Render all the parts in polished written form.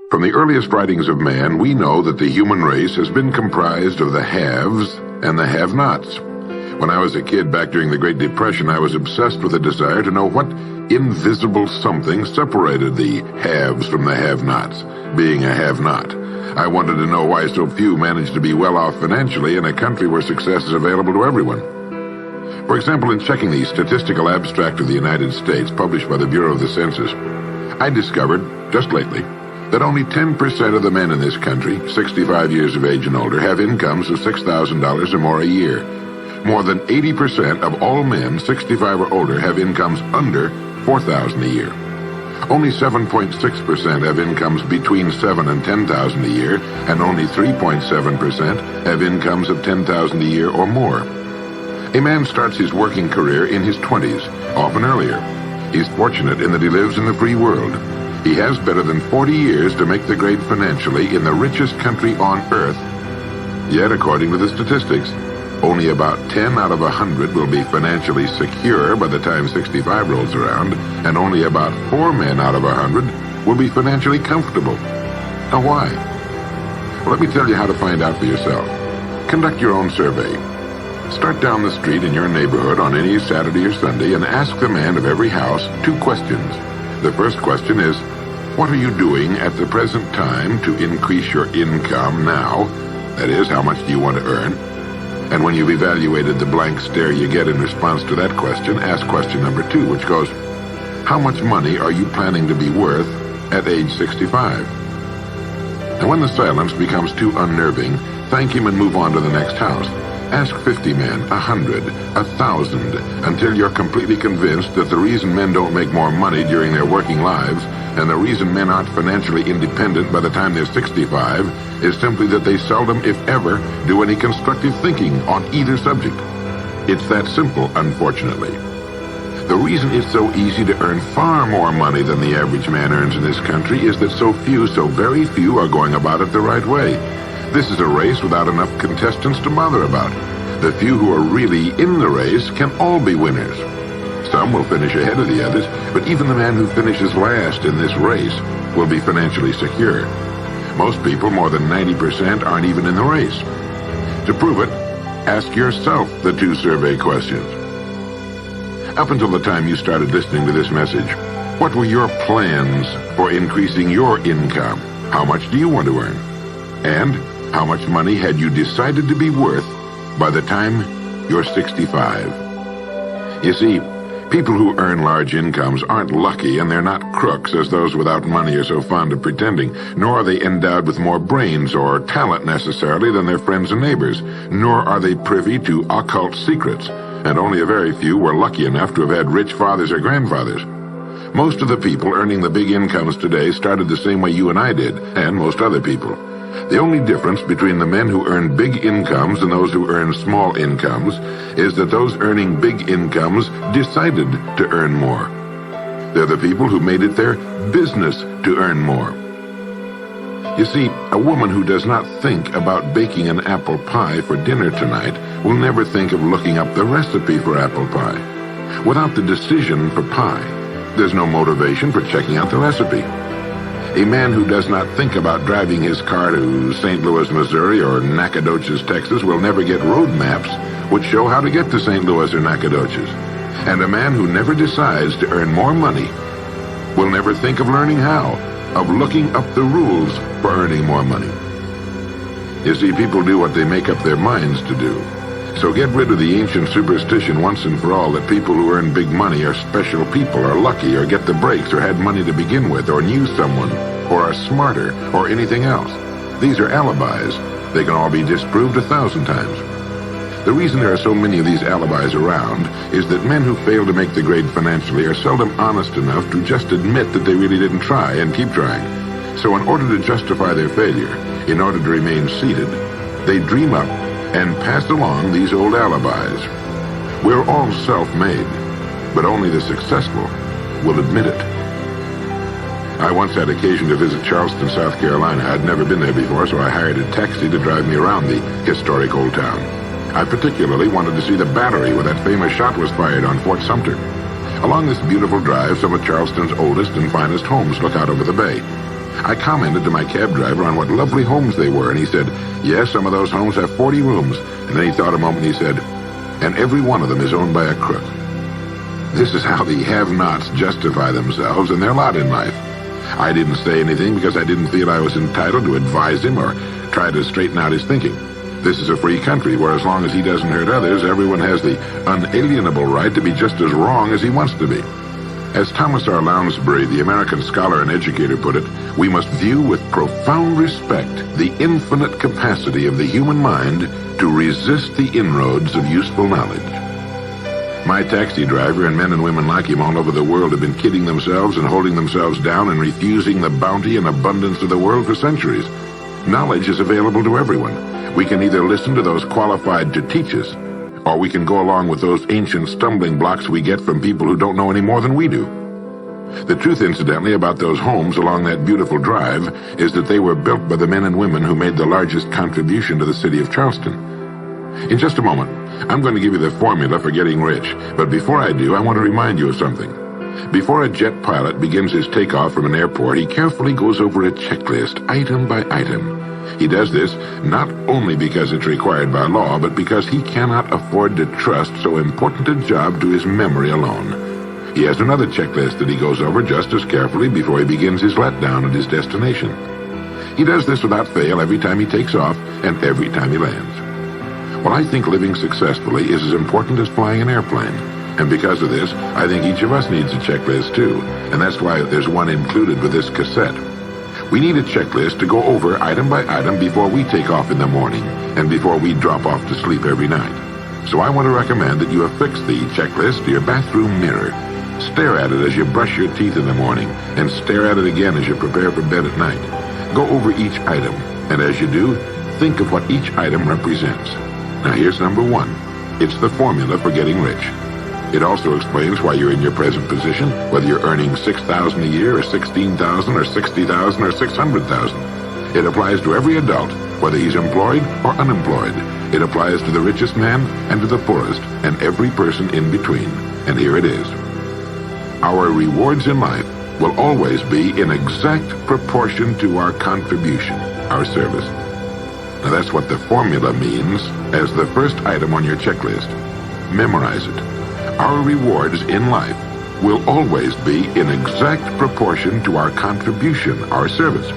From the earliest writings of man, we know that the human race has been comprised of the haves and the have-nots. When I was a kid back during the Great Depression, I was obsessed with a desire to know what invisible something separated the haves from the have-nots, being a have-not. I wanted to know why so few managed to be well off financially in a country where success is available to everyone. For example, in checking the Statistical Abstract of the United States, published by the Bureau of the Census, I discovered, just lately, that only 10% of the men in this country, 65 years of age and older, have incomes of $6,000 or more a year. More than 80% of all men 65 or older have incomes under $4,000 a year. Only 7.6% have incomes between $7,000 and $10,000 a year, and only 3.7% have incomes of $10,000 a year or more. A man starts his working career in his 20s, often earlier. He's fortunate in that he lives in the free world. He has better than 40 years to make the grade financially in the richest country on earth. Yet, according to the statistics, only about 10 out of 100 will be financially secure by the time 65 rolls around, and only about 4 men out of 100 will be financially comfortable. Now why? Well, let me tell you how to find out for yourself. Conduct your own survey. Start down the street in your neighborhood on any Saturday or Sunday and ask the man of every house 2 questions. The first question is, what are you doing at the present time to increase your income now? That is, how much do you want to earn? And when you've evaluated the blank stare you get in response to that question, ask question number 2, which goes, how much money are you planning to be worth at age 65? And when the silence becomes too unnerving, thank him and move on to the next house. Ask 50 men, 100, 1,000, until you're completely convinced that the reason men don't make more money during their working lives, and the reason men aren't financially independent by the time they're 65, is simply that they seldom, if ever, do any constructive thinking on either subject. It's that simple, unfortunately. The reason it's so easy to earn far more money than the average man earns in this country is that so very few are going about it the right way. This is a race without enough contestants to bother about. The few who are really in the race can all be winners. Some will finish ahead of the others, but even the man who finishes last in this race will be financially secure. Most people, more than 90%, aren't even in the race. To prove it, ask yourself the 2 survey questions. Up until the time you started listening to this message, what were your plans for increasing your income? How much do you want to earn? And how much money had you decided to be worth by the time you're 65? You see, people who earn large incomes aren't lucky, and they're not crooks as those without money are so fond of pretending, nor are they endowed with more brains or talent necessarily than their friends and neighbors, nor are they privy to occult secrets, and only a very few were lucky enough to have had rich fathers or grandfathers. Most of the people earning the big incomes today started the same way you and I did, and most other people. The only difference between the men who earn big incomes and those who earn small incomes is that those earning big incomes decided to earn more. They're the people who made it their business to earn more. You see, a woman who does not think about baking an apple pie for dinner tonight will never think of looking up the recipe for apple pie. Without the decision for pie, there's no motivation for checking out the recipe. A man who does not think about driving his car to St. Louis, Missouri or Nacogdoches, Texas will never get road maps which show how to get to St. Louis or Nacogdoches. And a man who never decides to earn more money will never think of learning how, of looking up the rules for earning more money. You see, people do what they make up their minds to do. So get rid of the ancient superstition once and for all that people who earn big money are special people, or lucky, or get the breaks, or had money to begin with, or knew someone, or are smarter, or anything else. These are alibis. They can all be disproved 1,000 times. The reason there are so many of these alibis around is that men who fail to make the grade financially are seldom honest enough to just admit that they really didn't try and keep trying. So in order to justify their failure, in order to remain seated, they dream up and pass along these old alibis. We're all self-made, but only the successful will admit it. I once had occasion to visit Charleston, South Carolina. I'd never been there before, so I hired a taxi to drive me around the historic old town. I particularly wanted to see the battery where that famous shot was fired on Fort Sumter. Along this beautiful drive, some of Charleston's oldest and finest homes look out over the bay. I commented to my cab driver on what lovely homes they were, and he said, yes, some of those homes have 40 rooms. And then he thought a moment and he said, and every one of them is owned by a crook. This is how the have-nots justify themselves and their lot in life. I didn't say anything because I didn't feel I was entitled to advise him or try to straighten out his thinking. This is a free country where as long as he doesn't hurt others, everyone has the unalienable right to be just as wrong as he wants to be. As Thomas R. Lounsbury, the American scholar and educator, put it, we must view with profound respect the infinite capacity of the human mind to resist the inroads of useful knowledge. My taxi driver and men and women like him all over the world have been kidding themselves and holding themselves down and refusing the bounty and abundance of the world for centuries. Knowledge is available to everyone. We can either listen to those qualified to teach us, or we can go along with those ancient stumbling blocks we get from people who don't know any more than we do. The truth, incidentally, about those homes along that beautiful drive is that they were built by the men and women who made the largest contribution to the city of Charleston. In just a moment, I'm going to give you the formula for getting rich, but before I do, I want to remind you of something. Before a jet pilot begins his takeoff from an airport, he carefully goes over a checklist, item by item. He does this not only because it's required by law, but because he cannot afford to trust so important a job to his memory alone. He has another checklist that he goes over just as carefully before he begins his letdown at his destination. He does this without fail every time he takes off and every time he lands. Well, I think living successfully is as important as flying an airplane. And because of this, I think each of us needs a checklist too. And that's why there's one included with this cassette. We need a checklist to go over item by item before we take off in the morning and before we drop off to sleep every night. So I want to recommend that you affix the checklist to your bathroom mirror. Stare at it as you brush your teeth in the morning and stare at it again as you prepare for bed at night. Go over each item, and as you do, think of what each item represents. Now here's number one. It's the formula for getting rich. It also explains why you're in your present position, whether you're earning $6,000 a year or $16,000 or $60,000 or $600,000. It applies to every adult, whether he's employed or unemployed. It applies to the richest man and to the poorest, and every person in between. And here it is. Our rewards in life will always be in exact proportion to our contribution, our service. Now that's what the formula means as the first item on your checklist. Memorize it. Our rewards in life will always be in exact proportion to our contribution, our service.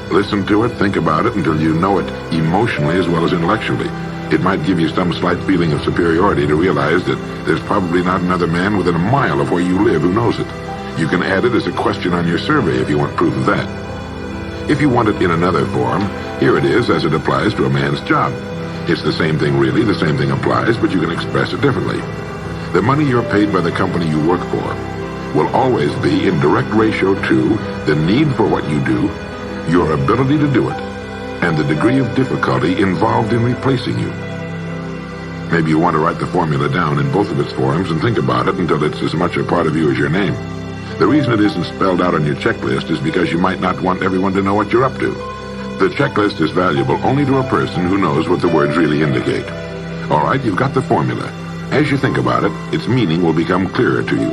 Listen to it, think about it until you know it emotionally as well as intellectually. It might give you some slight feeling of superiority to realize that there's probably not another man within a mile of where you live who knows it. You can add it as a question on your survey if you want proof of that. If you want it in another form, here it is as it applies to a man's job. It's the same thing really, the same thing applies, but you can express it differently. The money you're paid by the company you work for will always be in direct ratio to the need for what you do, your ability to do it, and the degree of difficulty involved in replacing you. Maybe you want to write the formula down in both of its forms and think about it until it's as much a part of you as your name. The reason it isn't spelled out on your checklist is because you might not want everyone to know what you're up to. The checklist is valuable only to a person who knows what the words really indicate. All right, you've got the formula. As you think about it, its meaning will become clearer to you.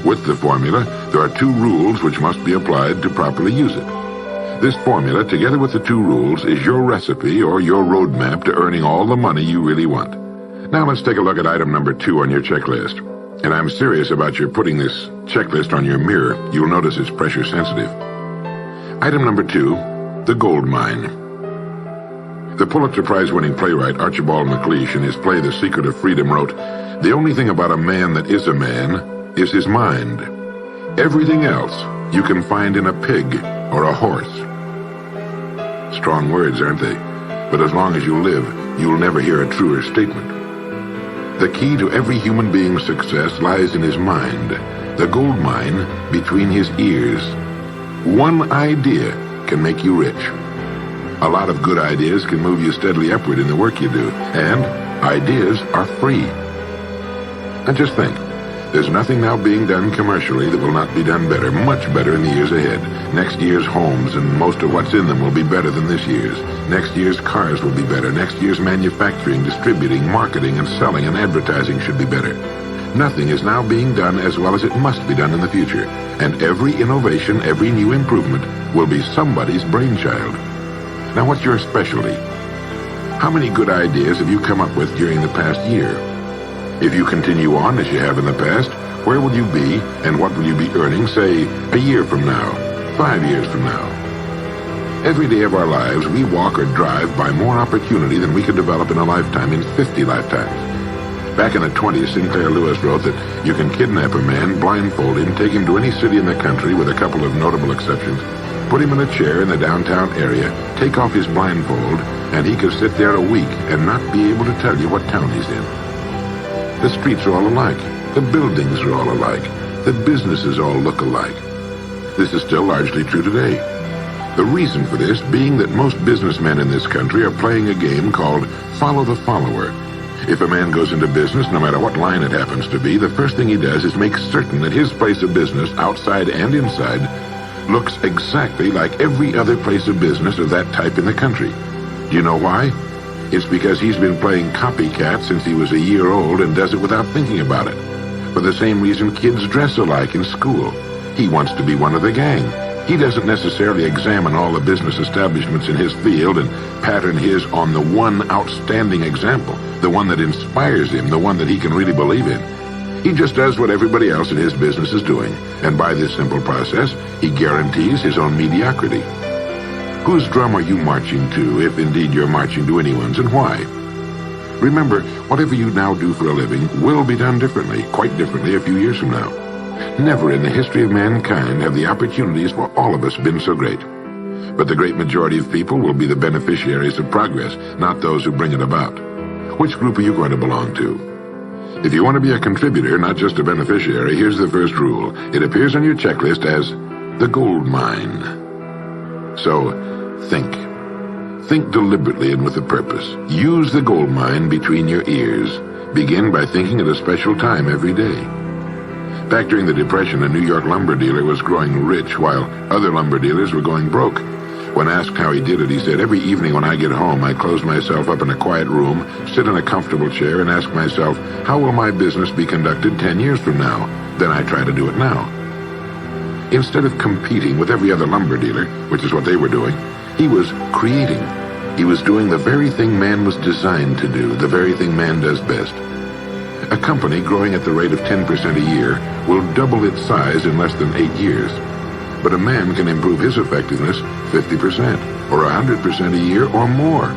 With the formula, there are two rules which must be applied to properly use it. This formula, together with the two rules, is your recipe or your roadmap to earning all the money you really want. Now let's take a look at item number 2 on your checklist. And I'm serious about your putting this checklist on your mirror. You'll notice it's pressure sensitive. Item number 2, the gold mine. The Pulitzer Prize-winning playwright Archibald MacLeish in his play The Secret of Freedom wrote, "The only thing about a man that is a man is his mind. Everything else you can find in a pig or a horse." Strong words, aren't they? But as long as you live, you'll never hear a truer statement. The key to every human being's success lies in his mind, the gold mine between his ears. One idea can make you rich. A lot of good ideas can move you steadily upward in the work you do, and ideas are free. And just think, there's nothing now being done commercially that will not be done better, much better in the years ahead. Next year's homes and most of what's in them will be better than this year's. Next year's cars will be better. Next year's manufacturing, distributing, marketing, and selling and advertising should be better. Nothing is now being done as well as it must be done in the future, and every innovation, every new improvement will be somebody's brainchild. Now, what's your specialty? How many good ideas have you come up with during the past year? If you continue on as you have in the past, where will you be and what will you be earning, say, a year from now, 5 years from now? Every day of our lives, we walk or drive by more opportunity than we could develop in a lifetime, in 50 lifetimes. Back in the 20s, Sinclair Lewis wrote that you can kidnap a man, blindfold him, take him to any city in the country with a couple of notable exceptions, put him in a chair in the downtown area, take off his blindfold, and he could sit there a week and not be able to tell you what town he's in. The streets are all alike. The buildings are all alike. The businesses all look alike. This is still largely true today. The reason for this being that most businessmen in this country are playing a game called follow the follower. If a man goes into business, no matter what line it happens to be, the first thing he does is make certain that his place of business, outside and inside, looks exactly like every other place of business of that type in the country. Do you know why? It's because he's been playing copycat since he was a year old and does it without thinking about it. For the same reason kids dress alike in school. He wants to be one of the gang. He doesn't necessarily examine all the business establishments in his field and pattern his on the one outstanding example, the one that inspires him, the one that he can really believe in. He just does what everybody else in his business is doing, and by this simple process, he guarantees his own mediocrity. Whose drum are you marching to, if indeed you're marching to anyone's, and why? Remember, whatever you now do for a living will be done differently, quite differently a few years from now. Never in the history of mankind have the opportunities for all of us been so great. But the great majority of people will be the beneficiaries of progress, not those who bring it about. Which group are you going to belong to? If you want to be a contributor, not just a beneficiary, here's the first rule. It appears on your checklist as the gold mine. So, think. Think deliberately and with a purpose. Use the gold mine between your ears. Begin by thinking at a special time every day. Back during the Depression, a New York lumber dealer was growing rich while other lumber dealers were going broke. When asked how he did it, he said, "Every evening when I get home, I close myself up in a quiet room, sit in a comfortable chair, and ask myself, how will my business be conducted 10 years from now? Then I try to do it now." Instead of competing with every other lumber dealer, which is what they were doing, he was creating. He was doing the very thing man was designed to do, the very thing man does best. A company growing at the rate of 10% a year will double its size in less than 8 years. But a man can improve his effectiveness 50% or 100% a year or more.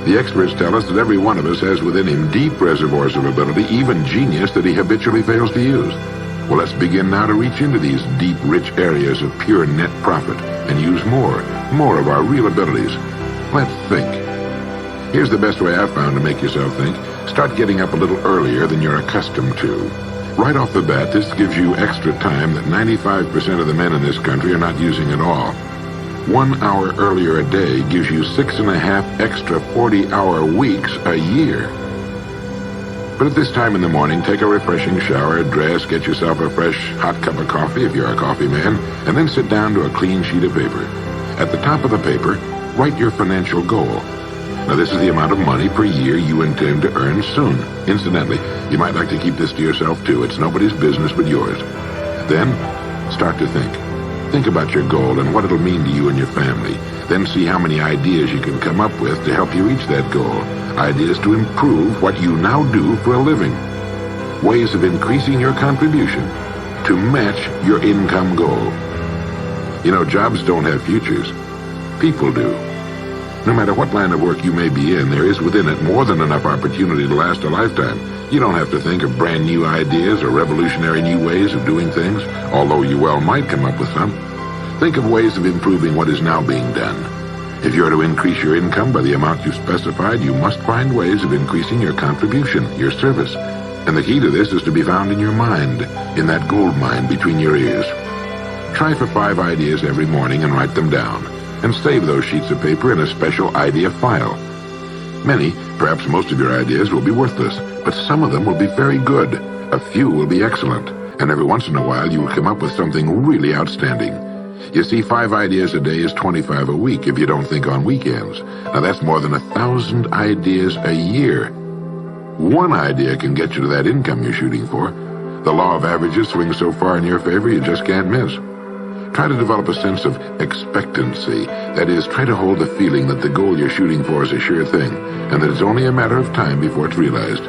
The experts tell us that every one of us has within him deep reservoirs of ability, even genius, that he habitually fails to use. Well, let's begin now to reach into these deep, rich areas of pure net profit and use more of our real abilities. Let's think. Here's the best way I've found to make yourself think. Start getting up a little earlier than you're accustomed to. Right off the bat, this gives you extra time that 95% of the men in this country are not using at all. 1 hour earlier a day gives you 6.5 extra 40-hour weeks a year. But at this time in the morning, take a refreshing shower, dress, get yourself a fresh hot cup of coffee if you're a coffee man, and then sit down to a clean sheet of paper. At the top of the paper, write your financial goal. Now, this is the amount of money per year you intend to earn soon. Incidentally, you might like to keep this to yourself, too. It's nobody's business but yours. Then, start to think. Think about your goal and what it'll mean to you and your family. Then see how many ideas you can come up with to help you reach that goal. Ideas to improve what you now do for a living. Ways of increasing your contribution to match your income goal. You know, jobs don't have futures. People do. No matter what line of work you may be in, there is within it more than enough opportunity to last a lifetime. You don't have to think of brand new ideas or revolutionary new ways of doing things, although you well might come up with some. Think of ways of improving what is now being done. If you are to increase your income by the amount you specified, you must find ways of increasing your contribution, your service. And the key to this is to be found in your mind, in that gold mine between your ears. Try for 5 ideas every morning and write them down. And save those sheets of paper in a special idea file. Many, perhaps most of your ideas will be worthless, but some of them will be very good. A few will be excellent, and every once in a while you will come up with something really outstanding. You see, 5 ideas a day is 25 a week if you don't think on weekends. Now that's more than 1,000 ideas a year. One idea can get you to that income you're shooting for. The law of averages swings so far in your favor you just can't miss. Try to develop a sense of expectancy. That is, try to hold the feeling that the goal you're shooting for is a sure thing, and that it's only a matter of time before it's realized.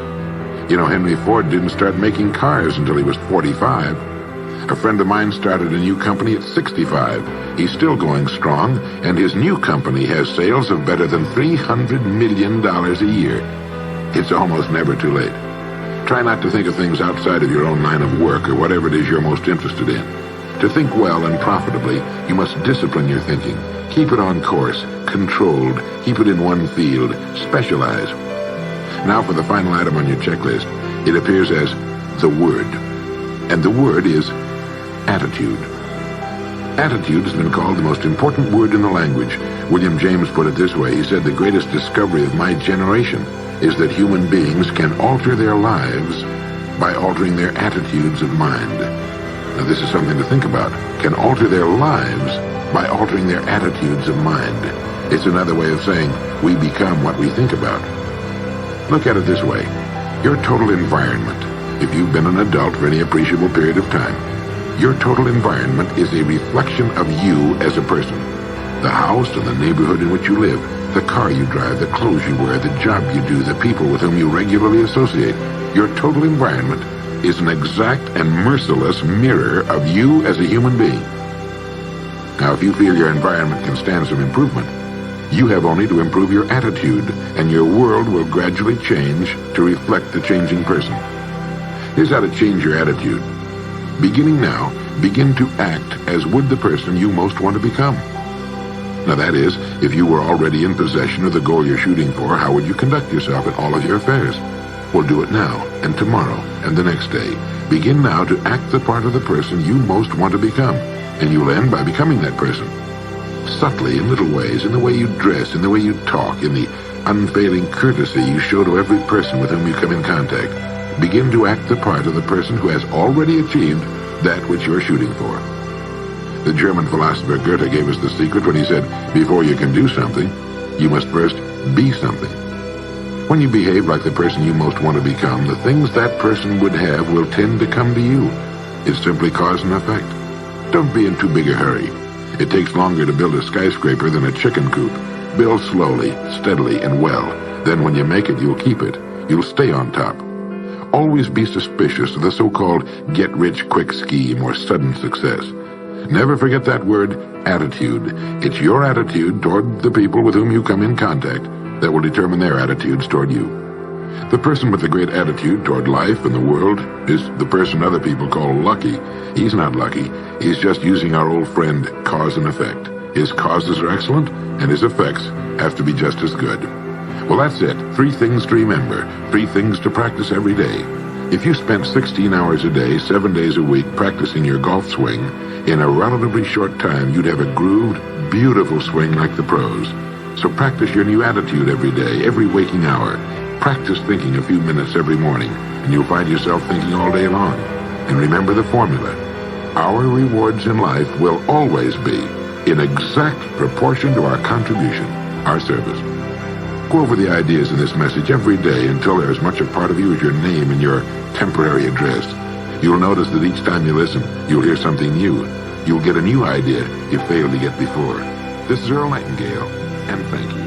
You know, Henry Ford didn't start making cars until he was 45. A friend of mine started a new company at 65. He's still going strong, and his new company has sales of better than $300 million a year. It's almost never too late. Try not to think of things outside of your own line of work or whatever it is you're most interested in. To think well and profitably, you must discipline your thinking. Keep it on course, controlled, keep it in one field, specialize. Now for the final item on your checklist. It appears as the word. And the word is attitude. Attitude has been called the most important word in the language. William James put it this way. He said, "The greatest discovery of my generation is that human beings can alter their lives by altering their attitudes of mind." Now this is something to think about. Can alter their lives by altering their attitudes of mind. It's another way of saying we become what we think about. Look at it this way. Your total environment, if you've been an adult for any appreciable period of time, your total environment is a reflection of you as a person. The house and the neighborhood in which you live, the car you drive, the clothes you wear, the job you do, the people with whom you regularly associate. Your total environment is an exact and merciless mirror of you as a human being. Now, if you feel your environment can stand some improvement, you have only to improve your attitude, and your world will gradually change to reflect the changing person. Here's how to change your attitude. Beginning now, begin to act as would the person you most want to become. Now that is, if you were already in possession of the goal you're shooting for, how would you conduct yourself in all of your affairs? Well, do it now, and tomorrow, and the next day. Begin now to act the part of the person you most want to become, and you'll end by becoming that person. Subtly, in little ways, in the way you dress, in the way you talk, in the unfailing courtesy you show to every person with whom you come in contact. Begin to act the part of the person who has already achieved that which you're shooting for. The German philosopher Goethe gave us the secret when he said, before you can do something, you must first be something. When you behave like the person you most want to become, the things that person would have will tend to come to you. It's simply cause and effect. Don't be in too big a hurry. It takes longer to build a skyscraper than a chicken coop. Build slowly, steadily, and well. Then when you make it, you'll keep it. You'll stay on top. Always be suspicious of the so-called get-rich-quick scheme or sudden success. Never forget that word, attitude. It's your attitude toward the people with whom you come in contact that will determine their attitudes toward you. The person with the great attitude toward life and the world is the person other people call lucky. He's not lucky. He's just using our old friend, cause and effect. His causes are excellent, and his effects have to be just as good. Well, that's it. 3 things to remember. 3 things to practice every day. If you spent 16 hours a day, 7 days a week practicing your golf swing, in a relatively short time, you'd have a grooved, beautiful swing like the pros. So practice your new attitude every day, every waking hour. Practice thinking a few minutes every morning, and you'll find yourself thinking all day long. And remember the formula. Our rewards in life will always be in exact proportion to our contribution, our service. Go over the ideas in this message every day until they're as much a part of you as your name and your temporary address. You'll notice that each time you listen, you'll hear something new. You'll get a new idea you failed to get before. This is Earl Nightingale, and thank you.